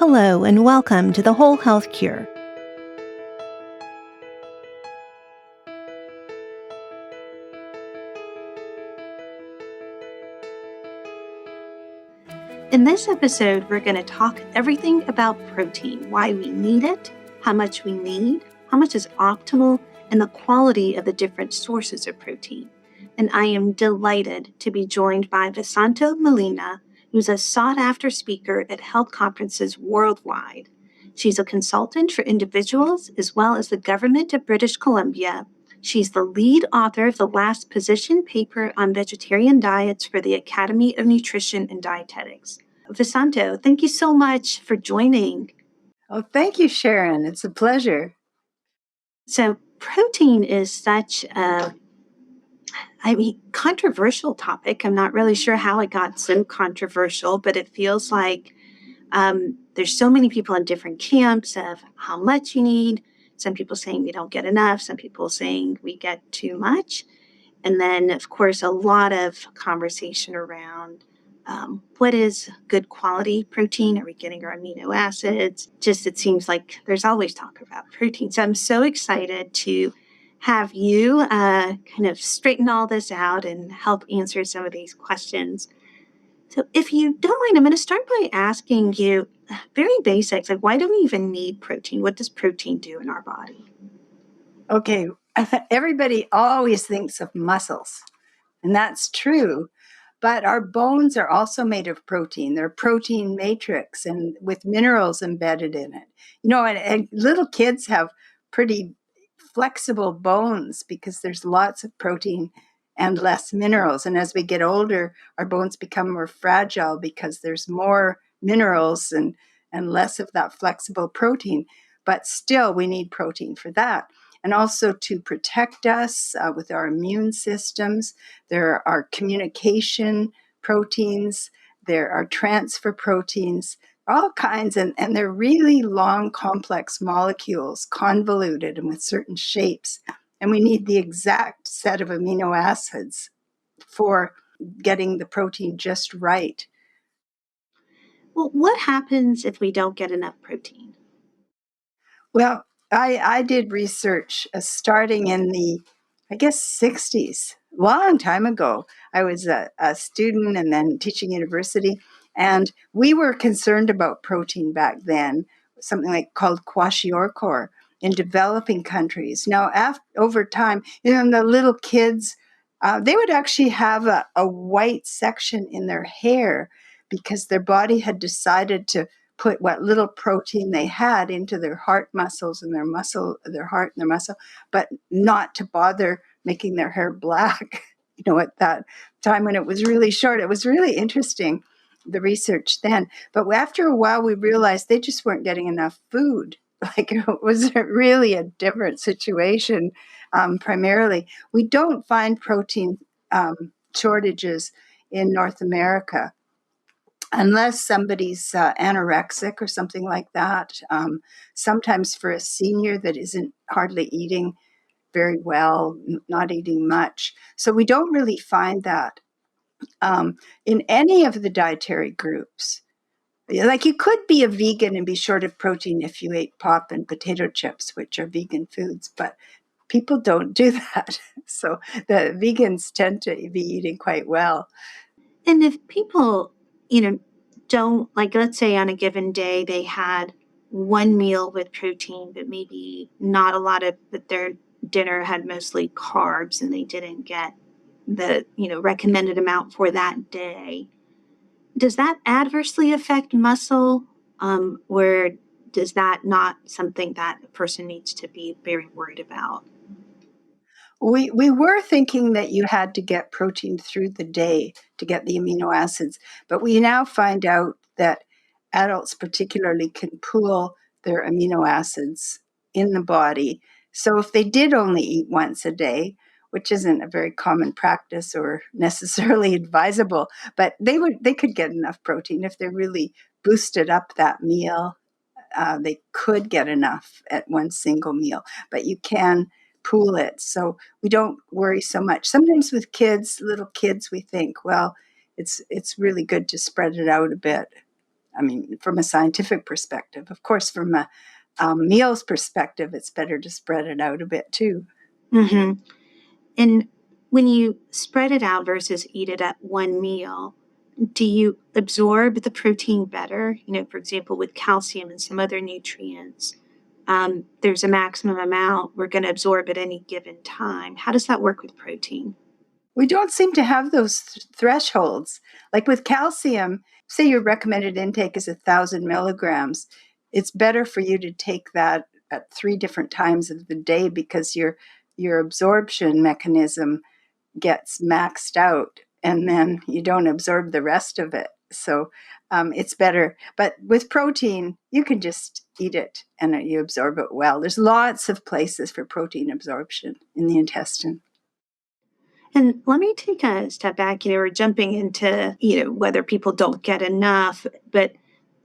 Hello and welcome to the Whole Health Cure. In this episode, we're going to talk everything about protein, why we need it, how much we need, how much is optimal, and the quality of the different sources of protein. And I am delighted to be joined by Vesanto Melina, who's a sought-after speaker at health conferences worldwide. She's a consultant for individuals as well as the government of British Columbia. She's the lead author of the last position paper on vegetarian diets for the Academy of Nutrition and Dietetics. Vesanto, thank you so much for joining. Oh, thank you, Sharon. It's a pleasure. So protein is such a controversial topic. I'm not really sure how it got so controversial, but it feels like there's so many people in different camps of how much you need. Some people saying we don't get enough. Some people saying we get too much. And then, of course, a lot of conversation around what is good quality protein? Are we getting our amino acids? Just it seems like there's always talk about protein. So I'm so excited to have you kind of straighten all this out and help answer some of these questions. So if you don't mind, I'm going to start by asking you very basics, like why do we even need protein? What does protein do in our body? Okay, everybody always thinks of muscles, and that's true. But our bones are also made of protein. They're protein matrix and with minerals embedded in it. And little kids have pretty flexible bones because there's lots of protein and less minerals. And as we get older, our bones become more fragile because there's more minerals and less of that flexible protein. But still, we need protein for that. And also to protect us with our immune systems. There are communication proteins, there are transfer proteins, all kinds, and they're really long, complex molecules, convoluted and with certain shapes. And we need the exact set of amino acids for getting the protein just right. Well, what happens if we don't get enough protein? Well, I did research starting in the, I guess, 60s, long time ago. I was a student and then teaching university, and we were concerned about protein back then, something like called kwashiorkor in developing countries. Now, over time, the little kids, they would actually have a white section in their hair because their body had decided to put what little protein they had into their heart muscles and their heart and their muscle, but not to bother making their hair black, at that time when it was really short. It was really interesting, the research then. But after a while, we realized they just weren't getting enough food. Like it was really a different situation, primarily. We don't find protein shortages in North America unless somebody's anorexic or something like that. Sometimes for a senior that isn't hardly eating very well, not eating much. So we don't really find that in any of the dietary groups. Like you could be a vegan and be short of protein if you ate pop and potato chips, which are vegan foods, but people don't do that. So the vegans tend to be eating quite well. And if people, don't, like, let's say on a given day they had one meal with protein, but maybe not a lot of, but their dinner had mostly carbs and they didn't get the, recommended amount for that day. Does that adversely affect muscle? Or does that not something that a person needs to be very worried about? We were thinking that you had to get protein through the day to get the amino acids, but we now find out that adults particularly can pool their amino acids in the body. So if they did only eat once a day, which isn't a very common practice or necessarily advisable, but they could get enough protein if they really boosted up that meal. They could get enough at one single meal, but you can pool it. So we don't worry so much. Sometimes with kids, little kids, we think, well, it's really good to spread it out a bit. I mean, from a scientific perspective. Of course, from a meals perspective, it's better to spread it out a bit too. Mm-hmm. And when you spread it out versus eat it at one meal, do you absorb the protein better? For example, with calcium and some other nutrients, there's a maximum amount we're going to absorb at any given time. How does that work with protein? We don't seem to have those thresholds. Like with calcium, say your recommended intake is 1,000 milligrams. It's better for you to take that at 3 different times of the day because your absorption mechanism gets maxed out and then you don't absorb the rest of it. So it's better. But with protein, you can just eat it and you absorb it well. There's lots of places for protein absorption in the intestine. And let me take a step back. We're jumping into, whether people don't get enough, but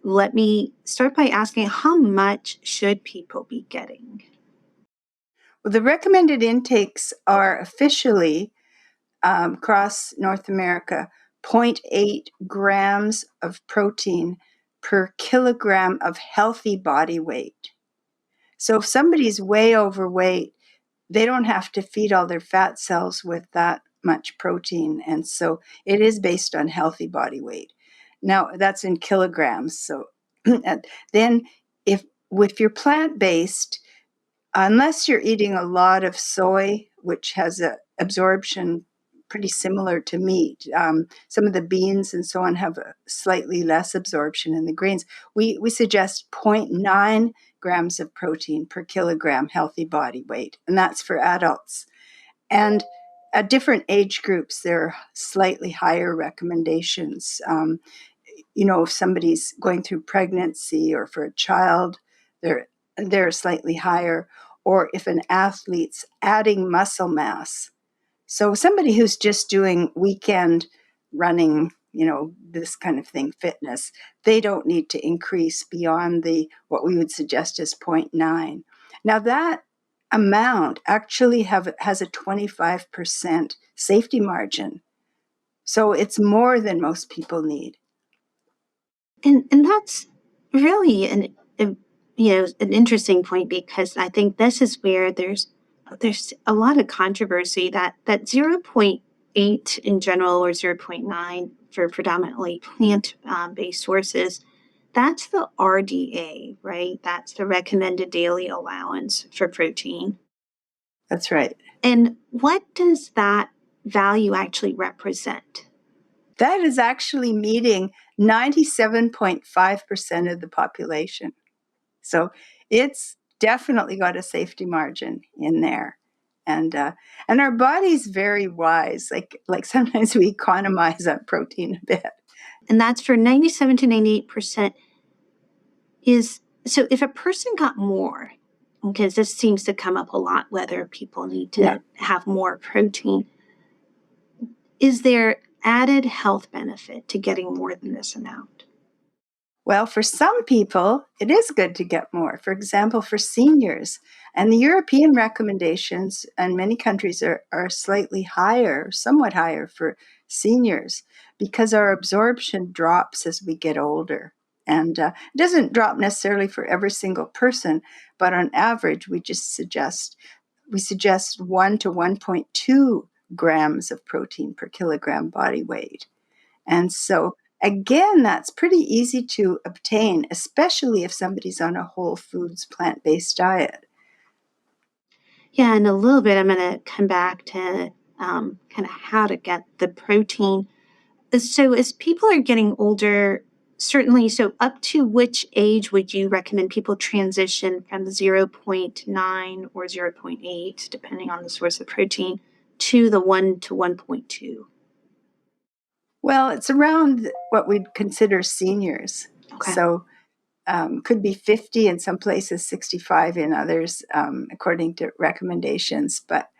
let me start by asking, how much should people be getting? Well, the recommended intakes are officially across North America 0.8 grams of protein per kilogram of healthy body weight. So if somebody's way overweight, they don't have to feed all their fat cells with that much protein. And so it is based on healthy body weight. Now, that's in kilograms. So then if you're plant-based, unless you're eating a lot of soy, which has an absorption pretty similar to meat, some of the beans and so on have a slightly less absorption in the grains. We suggest 0.9 grams of protein per kilogram healthy body weight, and that's for adults. And at different age groups, there are slightly higher recommendations. If somebody's going through pregnancy or for a child, they're slightly higher, or if an athlete's adding muscle mass. So somebody who's just doing weekend running, this kind of thing, fitness, they don't need to increase beyond what we would suggest as 0.9. Now that amount actually has a 25% safety margin. So it's more than most people need. And that's really an interesting point, because I think this is where there's a lot of controversy that 0.8 in general, or 0.9 for predominantly plant based sources, that's the RDA, right? That's the recommended daily allowance for protein. That's right. And what does that value actually represent? That is actually meeting 97.5% of the population. So it's definitely got a safety margin in there. And our body's very wise. Like sometimes we economize on protein a bit. And that's for 97 to 98%. So if a person got more, because this seems to come up a lot, whether people need to have more protein, is there added health benefit to getting more than this amount? Well, for some people, it is good to get more. For example, for seniors. And the European recommendations in many countries are slightly higher, somewhat higher for seniors, because our absorption drops as we get older. And it doesn't drop necessarily for every single person, but on average, we suggest 1 to 1.2 grams of protein per kilogram body weight. And so again, that's pretty easy to obtain, especially if somebody's on a whole foods plant-based diet. Yeah, in a little bit, I'm going to come back to kind of how to get the protein. So as people are getting older, certainly, so up to which age would you recommend people transition from 0.9 or 0.8, depending on the source of protein, to the 1 to 1.2? Well, it's around what we'd consider seniors. Okay. So could be 50 in some places, 65 in others, according to recommendations. But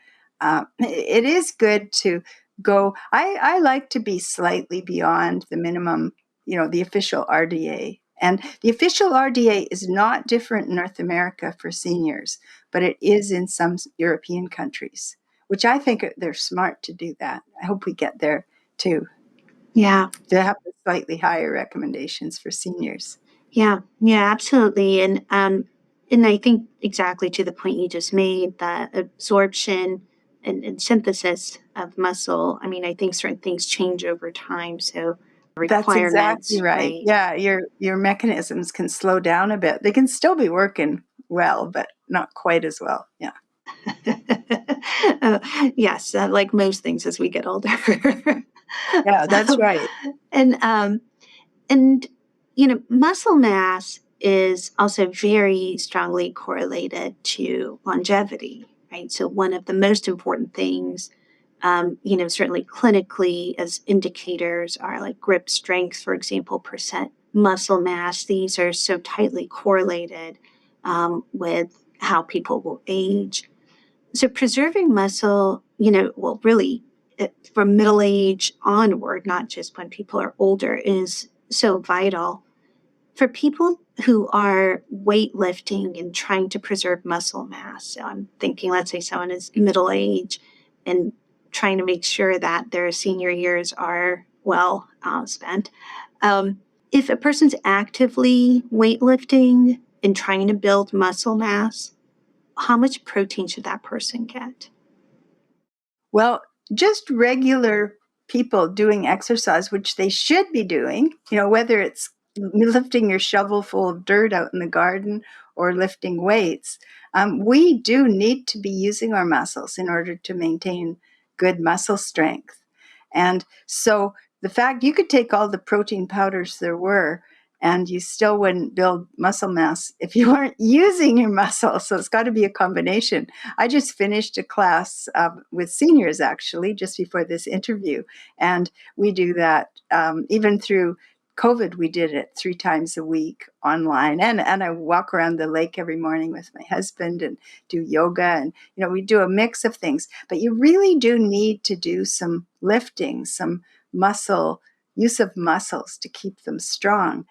it is good to go. I like to be slightly beyond the minimum, the official RDA. And the official RDA is not different in North America for seniors, but it is in some European countries, which I think they're smart to do that. I hope we get there too. Yeah. to have the slightly higher recommendations for seniors. Yeah. Yeah, absolutely. And I think exactly to the point you just made, that absorption and synthesis of muscle. I mean, I think certain things change over time. So That's exactly requirements, right. right? Yeah, your mechanisms can slow down a bit. They can still be working well, but not quite as well. Yeah. Yes, like most things as we get older. Yeah, that's um, right. and and muscle mass is also very strongly correlated to longevity, right? So one of the most important things, certainly clinically, as indicators are like grip strength, for example, percent muscle mass. These are so tightly correlated with how people will age. So preserving muscle, well, really from middle age onward, not just when people are older, is so vital. For people who are weightlifting and trying to preserve muscle mass, so I'm thinking, let's say someone is middle age and trying to make sure that their senior years are well spent. Um, if a person's actively weightlifting and trying to build muscle mass, how much protein should that person get? Well, just regular people doing exercise, which they should be doing, whether it's lifting your shovel full of dirt out in the garden or lifting weights, we do need to be using our muscles in order to maintain good muscle strength. And so the fact you could take all the protein powders there were, and you still wouldn't build muscle mass if you weren't using your muscle. So it's got to be a combination. I just finished a class with seniors, actually, just before this interview. And we do that even through COVID. We did it 3 times a week online. And I walk around the lake every morning with my husband and do yoga. And, we do a mix of things. But you really do need to do some lifting, some use of muscles to keep them strong.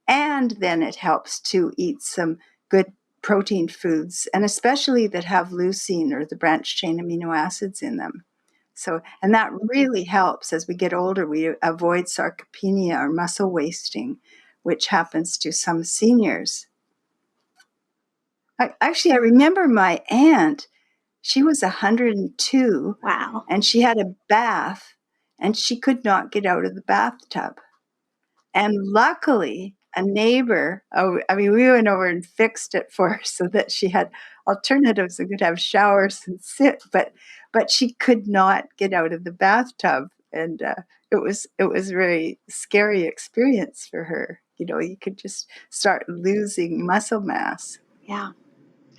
And then it helps to eat some good protein foods, and especially that have leucine or the branched chain amino acids in them. So, and that really helps as we get older. We avoid sarcopenia or muscle wasting, which happens to some seniors. I remember my aunt, she was 102 Wow. and she had a bath and she could not get out of the bathtub. And luckily, a neighbor, we went over and fixed it for her so that she had alternatives and could have showers and sit, but she could not get out of the bathtub. And it was a very scary experience for her. You could just start losing muscle mass. Yeah,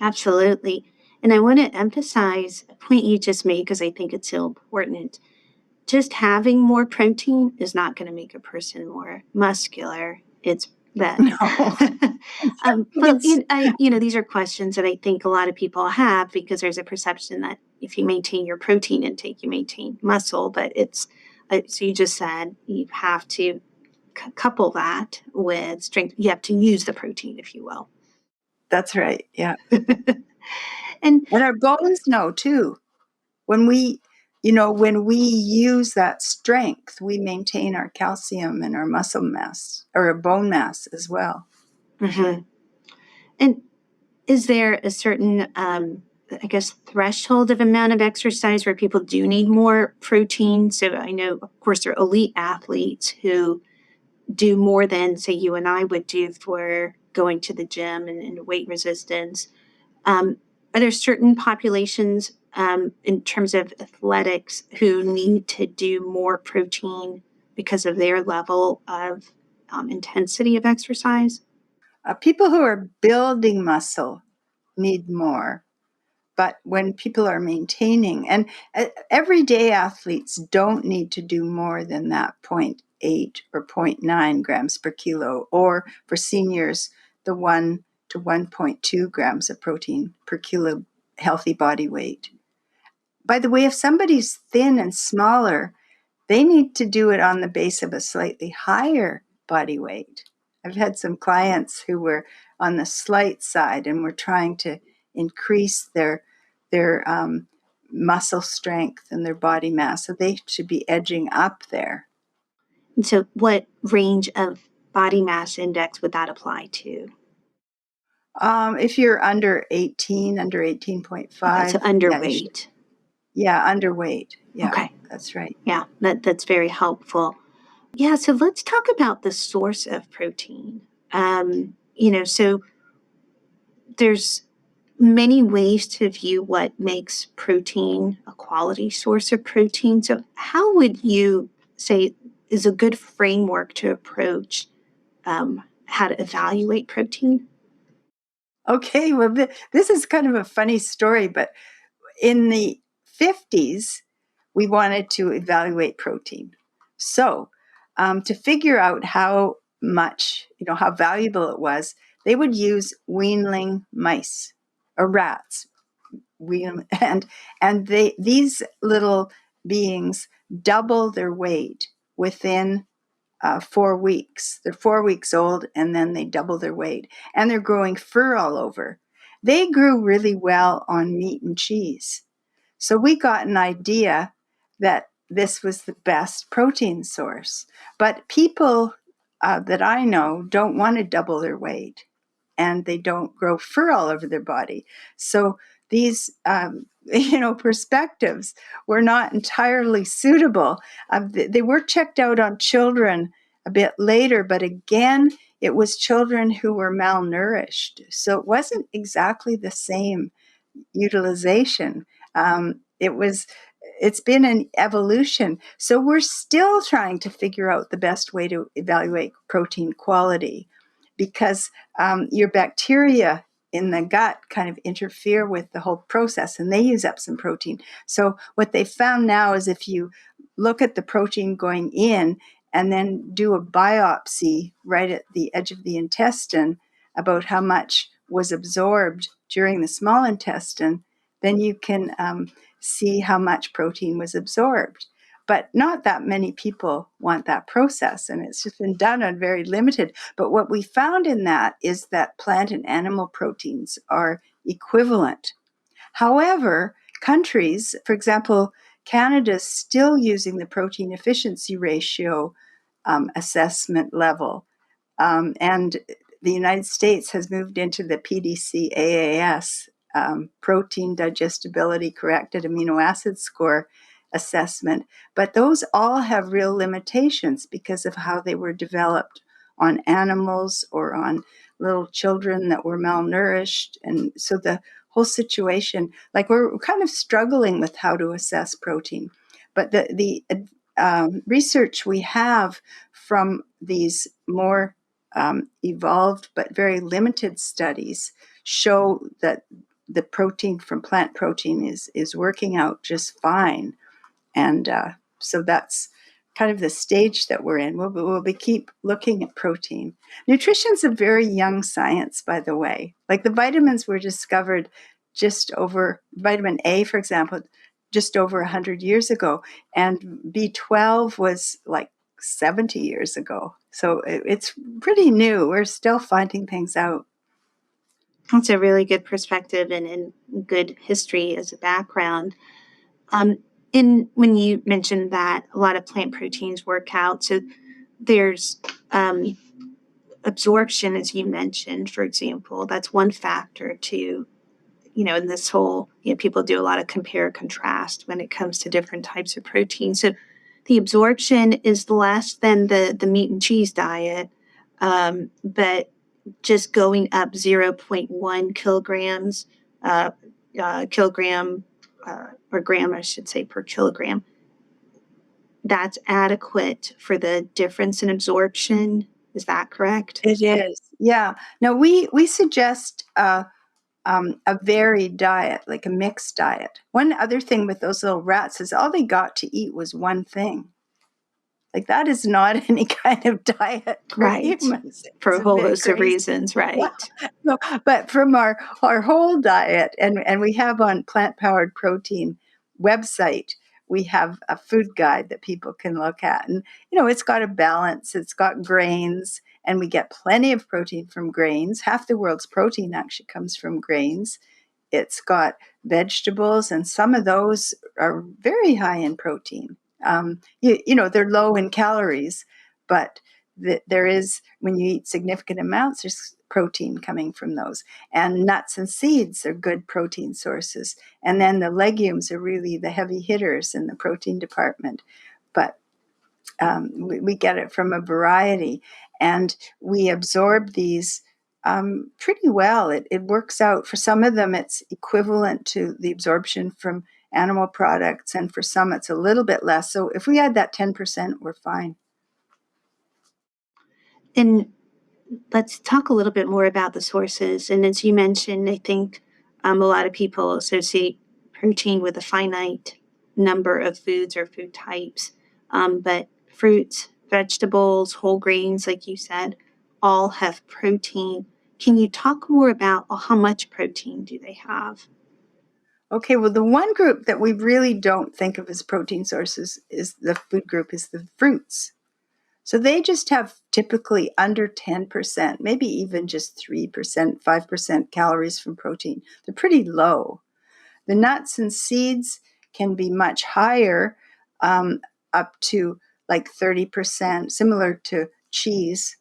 absolutely. And I want to emphasize a point you just made because I think it's so important. Just having more protein is not going to make a person more muscular. It's that. No, But it's these are questions that I think a lot of people have because there's a perception that if you maintain your protein intake, you maintain muscle. But so you just said you have to couple that with strength. You have to use the protein, if you will. that's right. Yeah, And and our bones know too. When we use that strength, we maintain our calcium and our muscle mass or our bone mass as well. mhm. And is there a certain, I guess, threshold of amount of exercise where people do need more protein? So I know, of course, there are elite athletes who do more than, say, you and I would do for going to the gym and weight resistance. Um, are there certain populations in terms of athletics who need to do more protein because of their level of intensity of exercise? People who are building muscle need more. But when people are maintaining, and everyday athletes don't need to do more than that zero point 0.8 or zero point 0.9 grams per kilo, or for seniors, the 1 to 1.2 grams of protein per kilo healthy body weight. By the way, if somebody's thin and smaller, they need to do it on the base of a slightly higher body weight. I've had some clients who were on the slight side and were trying to increase their muscle strength and their body mass, so they should be edging up there. And so, what range of body mass index would that apply to? If you're under 18, under Okay, so 18.5, yeah, you should. underweight. Yeah, underweight. Yeah, Okay, that's right. yeah, that's very helpful. Yeah, so let's talk about the source of protein. So there's many ways to view what makes protein a quality source of protein. So, how would you say is a good framework to approach how to evaluate protein? Okay, well, this is kind of a funny story, but in the 50s, we wanted to evaluate protein. So, to figure out how much, how valuable it was, they would use weanling mice or rats. And these little beings double their weight within 4 weeks. They're 4 weeks old and then they double their weight and they're growing fur all over. They grew really well on meat and cheese. So we got an idea that this was the best protein source. But people that I know don't want to double their weight and they don't grow fur all over their body. So these, perspectives were not entirely suitable. They were checked out on children a bit later, but again, it was children who were malnourished. So it wasn't exactly the same utilization. It's been an evolution. So we're still trying to figure out the best way to evaluate protein quality because your bacteria in the gut kind of interfere with the whole process and they use up some protein. So what they found now is if you look at the protein going in and then do a biopsy right at the edge of the intestine about how much was absorbed during the small intestine, then you can see how much protein was absorbed. But not that many people want that process, and it's just been done on very limited. But what we found in that is that plant and animal proteins are equivalent. However, countries, for example, Canada is still using the protein efficiency ratio assessment level. And the United States has moved into the PDCAAS, protein digestibility corrected amino acid score assessment. But those all have real limitations because of how they were developed on animals or on little children that were malnourished. And so the whole situation, like we're kind of struggling with how to assess protein. But the research we have from these more evolved but very limited studies show that the protein from plant protein is working out just fine. And so that's kind of the stage that we're in. We'll keep looking at protein. Nutrition's a very young science, by the way. Like the vitamins were discovered just over, vitamin A, for example, just over 100 years ago. And B12 was like 70 years ago. So it's pretty new. We're still finding things out. That's a really good perspective and good history as a background. Um, and when you mentioned that a lot of plant proteins work out, so there's um, absorption, as you mentioned, for example, that's one factor to, in this whole, people do a lot of compare contrast when it comes to different types of protein. So the absorption is less than the meat and cheese diet, but just going up 0.1 kilograms, kilogram, or gram, I should say, per kilogram. That's adequate for the difference in absorption. Is that correct? It is. Yeah. Now we suggest a varied diet, like a mixed diet. One other thing with those little rats is all they got to eat was one thing. Like that is not any kind of diet for Right. humans. For It's a a whole bit host of crazy. reasons, Yeah. right? No, but from our whole diet, and we have on Plant Powered Protein website, we have a food guide that people can look at, and it's got a balance. It's got grains, and we get plenty of protein from grains. Half the world's protein actually comes from grains. It's got vegetables, and some of those are very high in protein. They're low in calories, but there is, when you eat significant amounts, there's protein coming from those. And nuts and seeds are good protein sources. And then the legumes are really the heavy hitters in the protein department. But we get it from a variety, and we absorb these pretty well. It works out. For some of them, it's equivalent to the absorption from animal products, and for some, it's a little bit less. So if we add that 10%, we're fine. And let's talk a little bit more about the sources. And as you mentioned, I think a lot of people associate protein with a finite number of foods or food types. But fruits, vegetables, whole grains, like you said, all have protein. Can you talk more about how much protein do they have? Okay, well, the one group that we really don't think of as protein sources is the food group, is the fruits. So they just have typically under 10%, maybe even just 3%, 5% calories from protein. They're pretty low. The nuts and seeds can be much higher, up to like 30%, similar to cheese,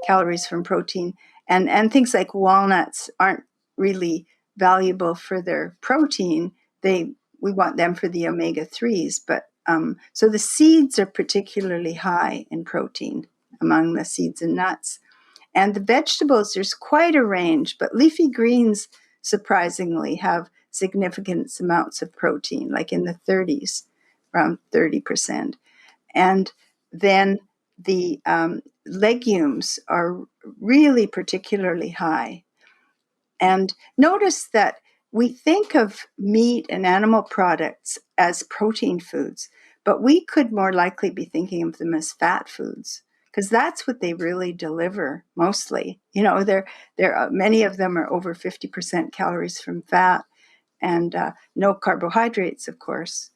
calories from protein. And things like walnuts aren't really valuable for their protein. We want them for the omega-3s, but so the seeds are particularly high in protein among the seeds and nuts. And the vegetables, there's quite a range, but leafy greens surprisingly have significant amounts of protein, like in the 30s, around 30%. And then the legumes are really particularly high. And notice that we think of meat and animal products as protein foods, but we could more likely be thinking of them as fat foods, because that's what they really deliver mostly. You know, many of them are over 50% calories from fat, and no carbohydrates, of course,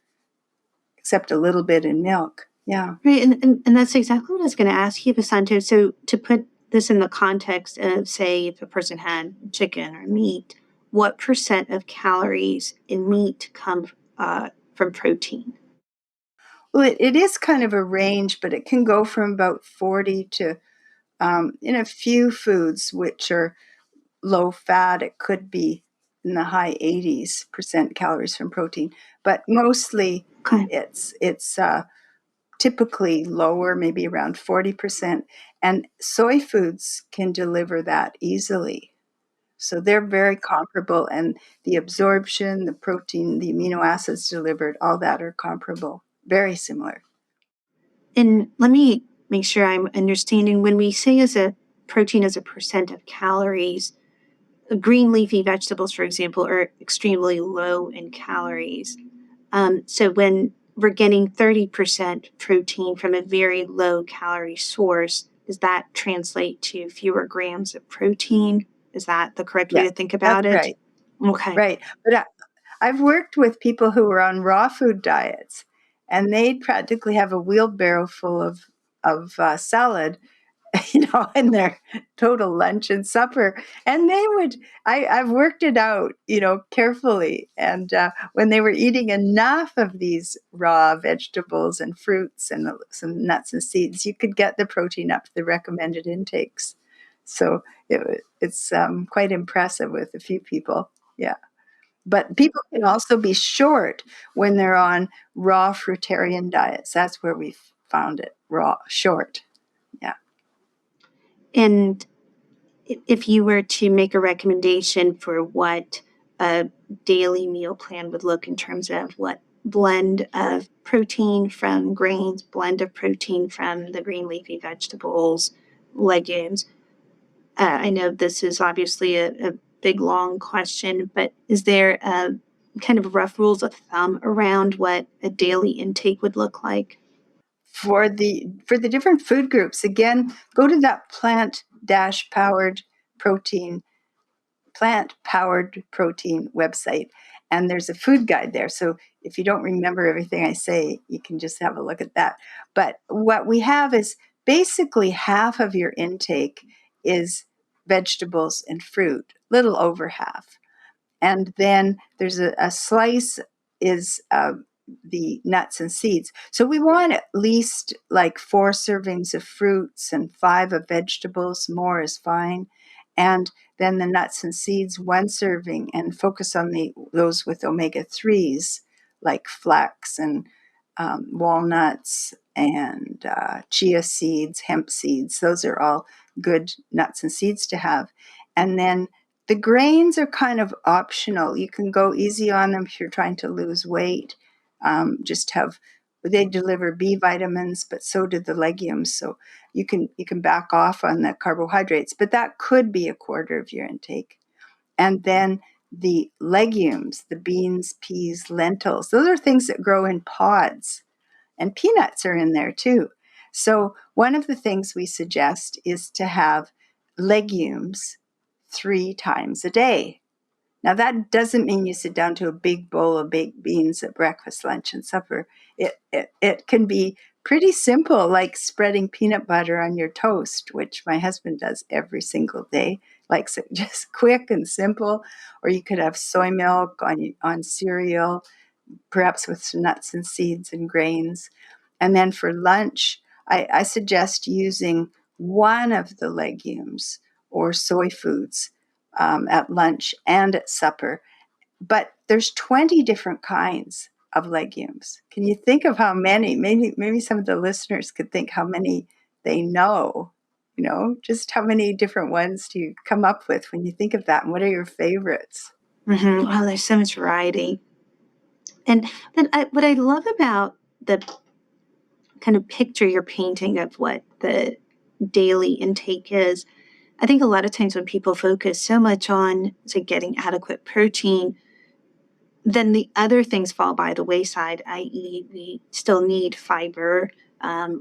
except a little bit in milk. Yeah. Right, and that's exactly what I was going to ask you, Vasanto. So to put this in the context of, say, if a person had chicken or meat, what percent of calories in meat come from protein? Well, it is kind of a range, but it can go from about 40 to, in a few foods which are low fat, it could be in the high 80s% calories from protein. But mostly Okay. it's typically lower, maybe around 40%. And soy foods can deliver that easily. So they're very comparable, and the absorption, the protein, the amino acids delivered, all that are comparable, very similar. And let me make sure I'm understanding when we say as a protein as a percent of calories, green leafy vegetables, for example, are extremely low in calories. So when we're getting 30% protein from a very low calorie source, does that translate to fewer grams of protein? Is that the correct way Yeah, to think that's about it? right. Okay. Right. But I've worked with people who were on raw food diets, and they'd practically have a wheelbarrow full of salad, in their total lunch and supper. And I've worked it out, carefully. And when they were eating enough of these raw vegetables and fruits and some nuts and seeds, you could get the protein up to the recommended intakes. So it's quite impressive with a few people. Yeah. But people can also be short when they're on raw fruitarian diets. That's where we found it, raw, short. Yeah. And if you were to make a recommendation for what a daily meal plan would look in terms of what blend of protein from grains, blend of protein from the green leafy vegetables, legumes, I know this is obviously a big, long question, but is there a kind of rough rules of thumb around what a daily intake would look like? For the different food groups, again, go to that protein plant-powered protein website, and there's a food guide there. So if you don't remember everything I say, you can just have a look at that. But what we have is basically half of your intake is vegetables and fruit, little over half. And then there's a slice is the nuts and seeds. So we want at least like 4 servings of fruits and 5 of vegetables. More is fine. And then the nuts and seeds, 1 serving, and focus on those with omega-3s like flax and walnuts and chia seeds, hemp seeds. Those are all good nuts and seeds to have. And then the grains are kind of optional. You can go easy on them if you're trying to lose weight. They deliver B vitamins, but so do the legumes. So you can back off on the carbohydrates, but that could be a quarter of your intake. And then the legumes, the beans, peas, lentils, those are things that grow in pods. And peanuts are in there too. So one of the things we suggest is to have legumes 3 times a day. Now, that doesn't mean you sit down to a big bowl of baked beans at breakfast, lunch, and supper. It can be pretty simple, like spreading peanut butter on your toast, which my husband does every single day, likes it just quick and simple. Or you could have soy milk on cereal, perhaps with some nuts and seeds and grains. And then for lunch, I suggest using one of the legumes or soy foods at lunch and at supper. But there's 20 different kinds of legumes. Can you think of how many? Maybe some of the listeners could think how many they know. Just how many different ones do you come up with when you think of that? And what are your favorites? Mm-hmm. Oh, there's so much variety. And then what I love about the kind of picture you're painting of what the daily intake is, I think a lot of times when people focus so much on, say, getting adequate protein, then the other things fall by the wayside, i.e., we still need fiber.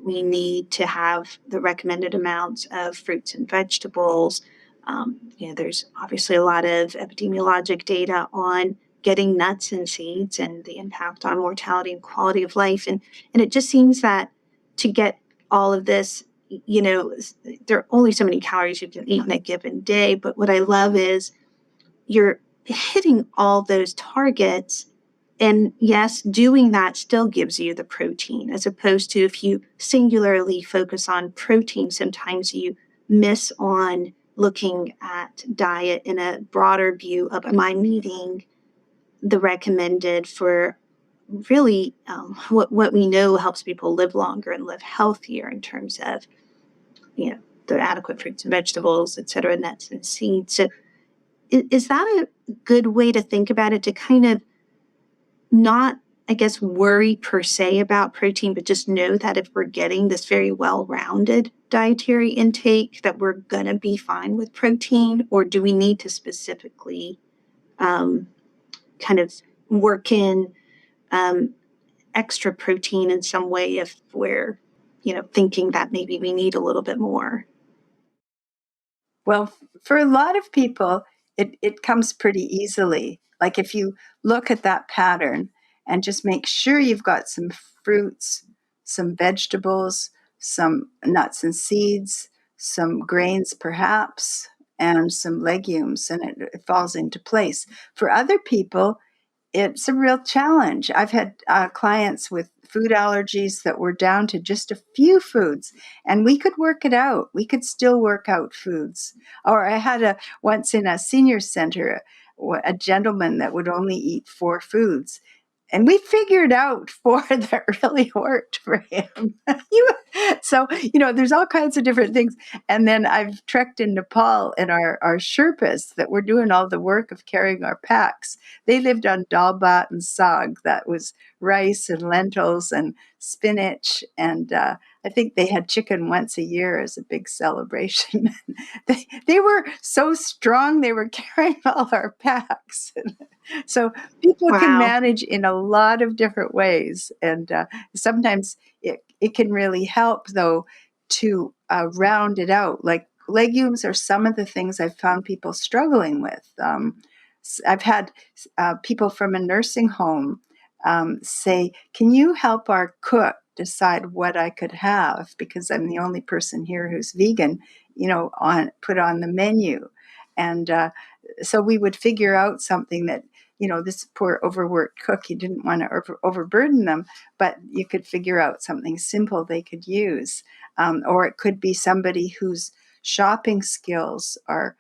We need to have the recommended amounts of fruits and vegetables. There's obviously a lot of epidemiologic data on getting nuts and seeds and the impact on mortality and quality of life. And it just seems that to get all of this, there are only so many calories you can eat in a given day. But what I love is you're hitting all those targets. And yes, doing that still gives you the protein, as opposed to if you singularly focus on protein, sometimes you miss on looking at diet in a broader view of, am I meeting the recommended for really what we know helps people live longer and live healthier in terms of, the adequate fruits and vegetables, et cetera, nuts and seeds. So is that a good way to think about it, to kind of not, I guess, worry per se about protein, but just know that if we're getting this very well-rounded dietary intake, that we're going to be fine with protein? Or do we need to specifically kind of work in extra protein in some way if we're, thinking that maybe we need a little bit more? Well, for a lot of people, it comes pretty easily. Like if you look at that pattern and just make sure you've got some fruits, some vegetables, some nuts and seeds, some grains perhaps, and some legumes, and it falls into place. For other people, it's a real challenge. I've had clients with food allergies that were down to just a few foods, and we could work it out. We could still work out foods. Or I had once in a senior center, a gentleman that would only eat 4 foods. And we figured out 4 that really worked for him. So, there's all kinds of different things. And then I've trekked in Nepal, and our Sherpas that were doing all the work of carrying our packs, they lived on dal bhat and saag. That was rice and lentils and spinach. And I think they had chicken once a year as a big celebration. They were so strong, they were carrying all our packs. So people can Wow. manage in a lot of different ways. And sometimes it can really help, though, to round it out. Like legumes are some of the things I've found people struggling with. I've had people from a nursing home say, can you help our cook decide what I could have? Because I'm the only person here who's vegan, put on the menu. And so we would figure out something that this poor overworked cook, you didn't want to overburden them, but you could figure out something simple they could use. Or it could be somebody whose shopping skills or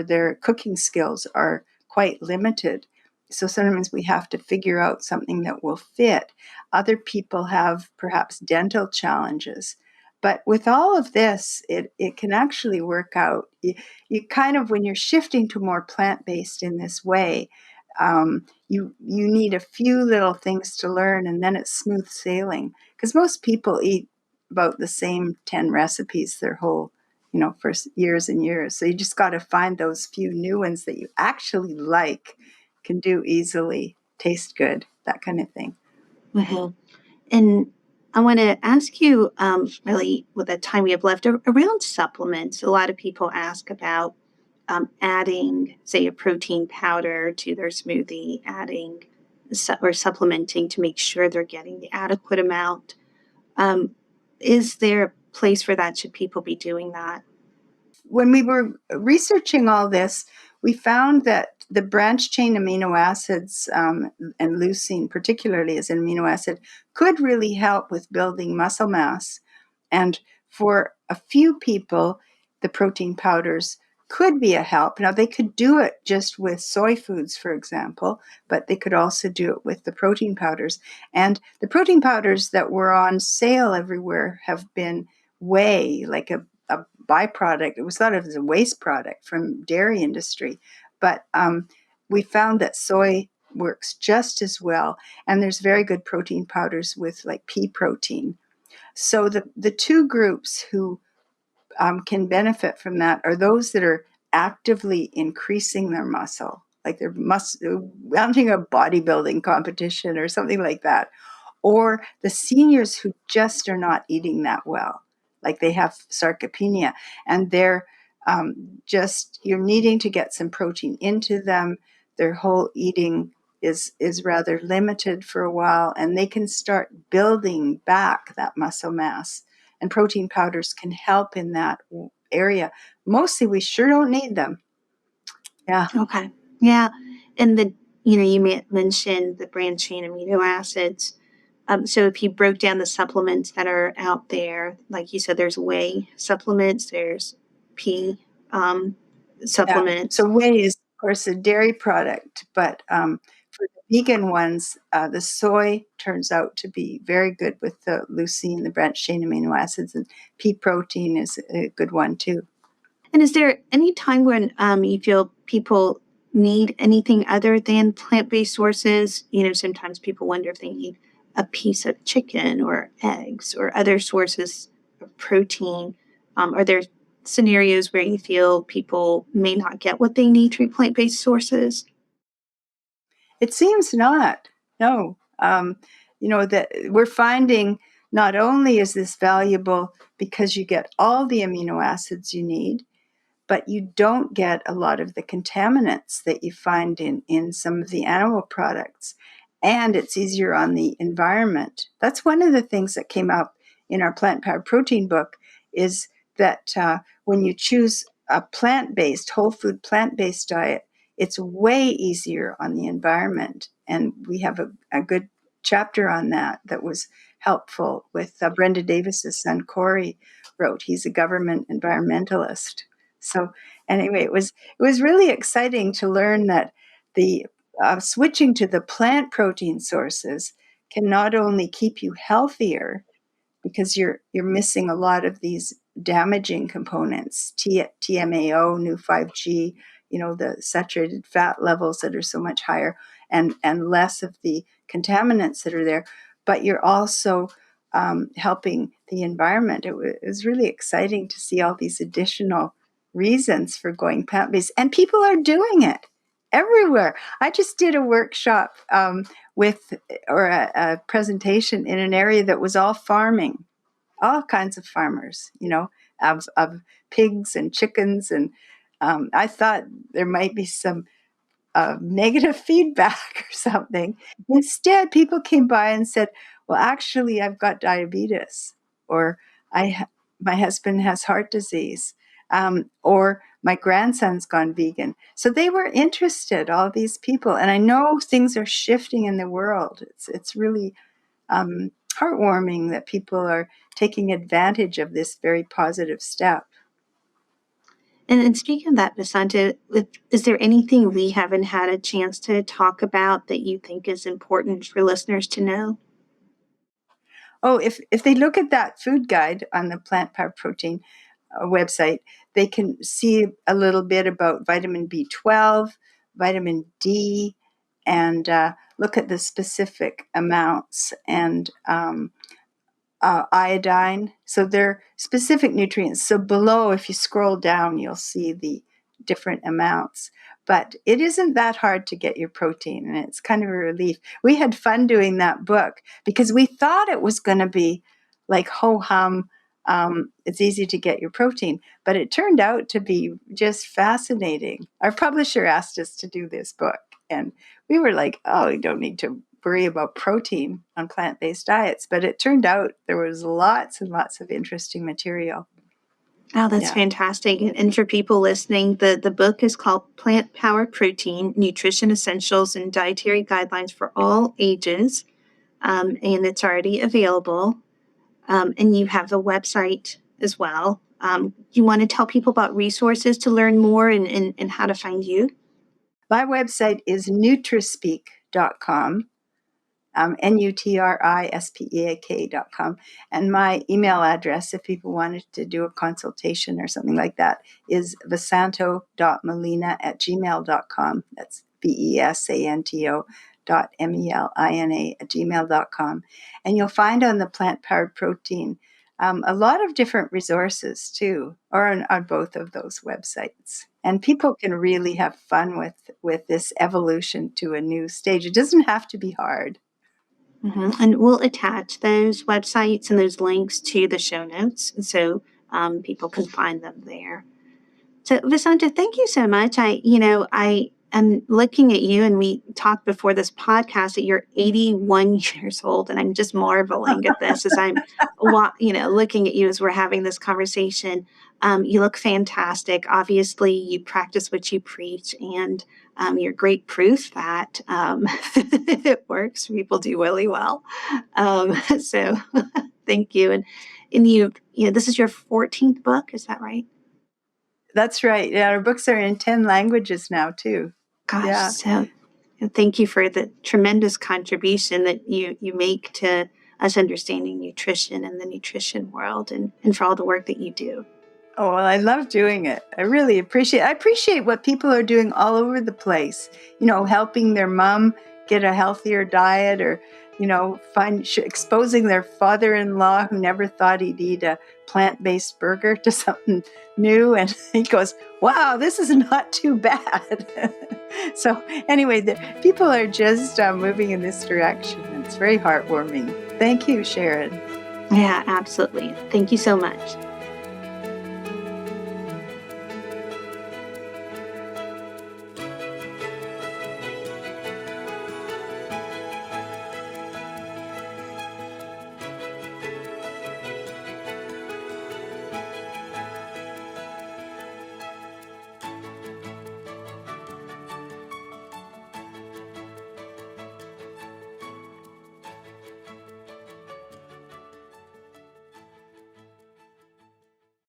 their cooking skills are quite limited. So sometimes we have to figure out something that will fit. Other people have perhaps dental challenges. But with all of this, it can actually work out. You kind of, when you're shifting to more plant-based in this way, you need a few little things to learn, and then it's smooth sailing. Because most people eat about the same 10 recipes their whole, for years and years. So you just got to find those few new ones that you actually like, can do easily, taste good, that kind of thing. Mm-hmm. And I want to ask you, really, with the time we have left, around supplements. A lot of people ask about adding, say, a protein powder to their smoothie, adding or supplementing to make sure they're getting the adequate amount. Um, is there a place for that? Should people be doing that? When we were researching all this, we found that the branched chain amino acids, and leucine particularly as an amino acid, could really help with building muscle mass. And for a few people, the protein powders could be a help. Now, they could do it just with soy foods, for example, but they could also do it with the protein powders. And the protein powders that were on sale everywhere have been whey, like a byproduct. It was thought of as a waste product from dairy industry. But we found that soy works just as well. And there's very good protein powders with like pea protein. So the two groups who can benefit from that are those that are actively increasing their muscle, like they're mounting a bodybuilding competition or something like that, or the seniors who just are not eating that well, like they have sarcopenia and they're just, you're needing to get some protein into them. Their whole eating is rather limited for a while, and they can start building back that muscle mass. And protein powders can help in that area. Mostly, we sure don't need them. Yeah. Okay. Yeah. And you mentioned the branched chain amino acids. So if you broke down the supplements that are out there, like you said, there's whey supplements, there's pea Yeah. supplements. So whey is, of course, a dairy product, but for the vegan ones, the soy turns out to be very good with the leucine, the branched chain amino acids, and pea protein is a good one too. And is there any time when you feel people need anything other than plant-based sources? Sometimes people wonder if they need a piece of chicken or eggs or other sources of protein. Are there scenarios where you feel people may not get what they need through plant-based sources? It seems not. No. That we're finding not only is this valuable because you get all the amino acids you need, but you don't get a lot of the contaminants that you find in some of the animal products. And it's easier on the environment. That's one of the things that came up in our plant-powered protein book, is that when you choose a plant-based, whole food plant-based diet, it's way easier on the environment. And we have a good chapter on that was helpful with Brenda Davis's son, Corey, wrote. He's a government environmentalist. So anyway, it was really exciting to learn that the switching to the plant protein sources can not only keep you healthier, because you're missing a lot of these damaging components, TMAO, new 5G, the saturated fat levels that are so much higher, and less of the contaminants that are there, but you're also helping the environment. It was really exciting to see all these additional reasons for going plant-based, and people are doing it everywhere. I just did a workshop with or a presentation in an area that was all farming, all kinds of farmers, of pigs and chickens. And I thought there might be some negative feedback or something. Instead, people came by and said, well, actually, I've got diabetes, or my husband has heart disease. Or my grandson's gone vegan. So they were interested, all these people. And I know things are shifting in the world. It's really heartwarming that people are taking advantage of this very positive step. And speaking of that, Vesanto, is there anything we haven't had a chance to talk about that you think is important for listeners to know? Oh, if they look at that food guide on the Plant Power Protein website, they can see a little bit about vitamin B12, vitamin D, and look at the specific amounts and iodine. So they're specific nutrients. So below, if you scroll down, you'll see the different amounts. But it isn't that hard to get your protein, and it's kind of a relief. We had fun doing that book because we thought it was going to be like ho hum. It's easy to get your protein, but it turned out to be just fascinating. Our publisher asked us to do this book, and we were like, oh, we don't need to worry about protein on plant-based diets, but it turned out there was lots and lots of interesting material. Oh, that's fantastic. And for people listening, the book is called Plant Power Protein, Nutrition Essentials and Dietary Guidelines for All Ages. And it's already available. And you have the website as well. You want to tell people about resources to learn more and how to find you? My website is nutrispeak.com. nutrispeak.com. And my email address, if people wanted to do a consultation or something like that, is vesanto.melina@gmail.com. That's vesanto.melina@gmail.com. And you'll find on the Plant Powered Protein a lot of different resources too, or on both of those websites. And people can really have fun with this evolution to a new stage. It doesn't have to be hard. Mm-hmm. And we'll attach those websites and those links to the show notes so people can find them there. So, Vasanta, thank you so much. I am looking at you, and we talked before this podcast that you're 81 years old, and I'm just marveling at this as I'm, looking at you as we're having this conversation. You look fantastic. Obviously, you practice what you preach, and you're great proof that it works. People do really well. So, thank you. And this is your 14th book. Is that right? That's right. Yeah, our books are in 10 languages now, too. Gosh, Yeah. so thank you for the tremendous contribution that you make to us understanding nutrition and the nutrition world and for all the work that you do. Oh, well, I love doing it. I really appreciate what people are doing all over the place. Helping their mom get a healthier diet, or exposing their father-in-law who never thought he'd eat a plant-based burger to something new, and he goes, wow, this is not too bad. So anyway, the people are just moving in this direction. It's very heartwarming. Thank you, Sharon. Yeah, absolutely. Thank you so much.